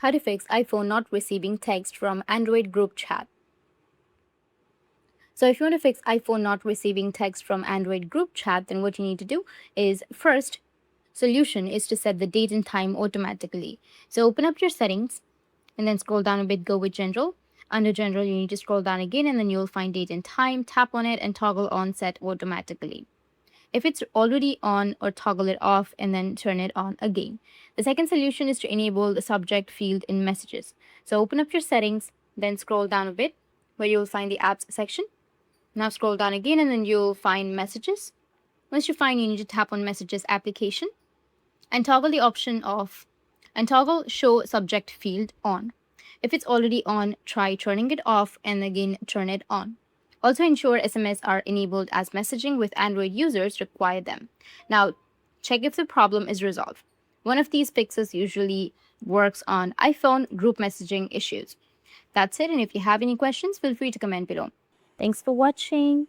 How to fix iPhone not receiving text from Android group chat. So if you want to fix iPhone not receiving text from Android group chat, then what you need to do is first solution is to set the date and time automatically. So open up your settings and then scroll down a bit, go with general. Under general, you need to scroll down again and then you'll find date and time, tap on it and toggle on set automatically. If it's already on, or toggle it off and then turn it on again. The second solution is to enable the subject field in messages. So open up your settings, then scroll down a bit where you'll find the apps section. Now scroll down again and then you'll find messages. Once you find, you need to tap on messages application and toggle the option off and toggle show subject field on. If it's already on, try turning it off and again turn it on. Also ensure SMS are enabled as messaging with Android users require them. Now, check if the problem is resolved. One of these fixes usually works on iPhone group messaging issues. That's it, and if you have any questions, feel free to comment below. Thanks for watching.